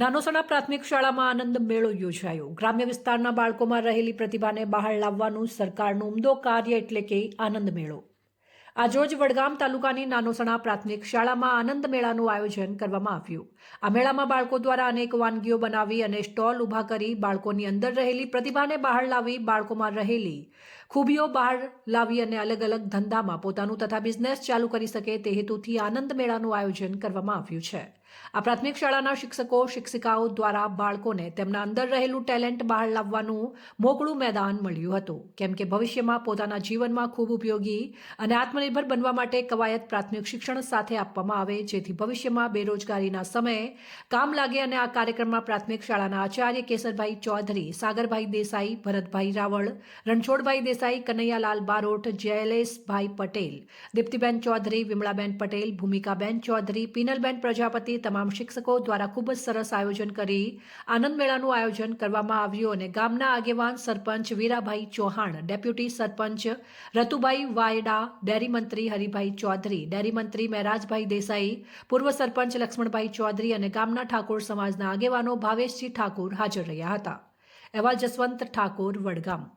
નાનોસણા પ્રાથમિક શાળામાં આનંદ મેળો યોજાયો। ગ્રામ્ય વિસ્તારના બાળકોમાં રહેલી પ્રતિભાને બહાર લાવવાનું સરકારનું ઉમદો કાર્ય એટલે કે આનંદ મેળો। આજરોજ વડગામ તાલુકાની નાનોસણા પ્રાથમિક શાળામાં આનંદ મેળાનું આયોજન કરવામાં આવ્યું। આ મેળામાં બાળકો દ્વારા અનેક વાનગીઓ બનાવી અને સ્ટોલ ઊભા કરી બાળકોની અંદર રહેલી પ્રતિભાને બહાર લાવી બાળકોમાં રહેલી ખૂબીઓ બહાર લાવી અને અલગ અલગ ધંધામાં પોતાનું તથા બિઝનેસ ચાલુ કરી શકે તે હેતુથી આનંદ મેળાનું આયોજન કરવામાં આવ્યું છે। આ પ્રાથમિક શાળાના શિક્ષકો શિક્ષિકાઓ દ્વારા બાળકોને તેમના અંદર રહેલું ટેલેન્ટ બહાર લાવવાનું મોકળું મેદાન મળ્યું હતું, કેમ કે ભવિષ્યમાં પોતાના જીવનમાં ખૂબ ઉપયોગી અને આત્મનિર્ભર બનવા માટે કવાયત પ્રાથમિક શિક્ષણ સાથે આપવામાં આવે, જેથી ભવિષ્યમાં બેરોજગારીના સમયે કામ લાગે। અને આ કાર્યક્રમમાં પ્રાથમિક શાળાના આચાર્ય કેસરભાઈ ચૌધરી, સાગરભાઈ દેસાઈ, ભરતભાઈ રાવળ, રણછોડભાઈ દેસાઈ, કનૈયાલાલ બારોટ, જયલેશભાઈ પટેલ, દીપ્તિબેન ચૌધરી, વિમળાબેન પટેલ, ભૂમિકાબેન ચૌધરી, પીનલબેન પ્રજાપતિ તમામ શિક્ષકો દ્વારા ખૂબ જ સરસ આયોજન કરી આનંદ મેળાનું આયોજન કરવામાં આવ્યું। અને ગામના આગેવાન સરપંચ વીરાભાઈ ચૌહાણ, ડેપ્યુટી સરપંચ રતુભાઈ વાયડા, ડેરી મંત્રી હરિભાઈ ચૌધરી, ડેરી મંત્રી મહેરાજભાઈ દેસાઈ, પૂર્વ સરપંચ લક્ષ્મણભાઈ ચૌધરી અને ગામના ઠાકોર સમાજના આગેવાનો ભાવેશજી ઠાકોર હાજર રહ્યા હતા। અહેવાલ જસવંત ઠાકોર, વડગામ।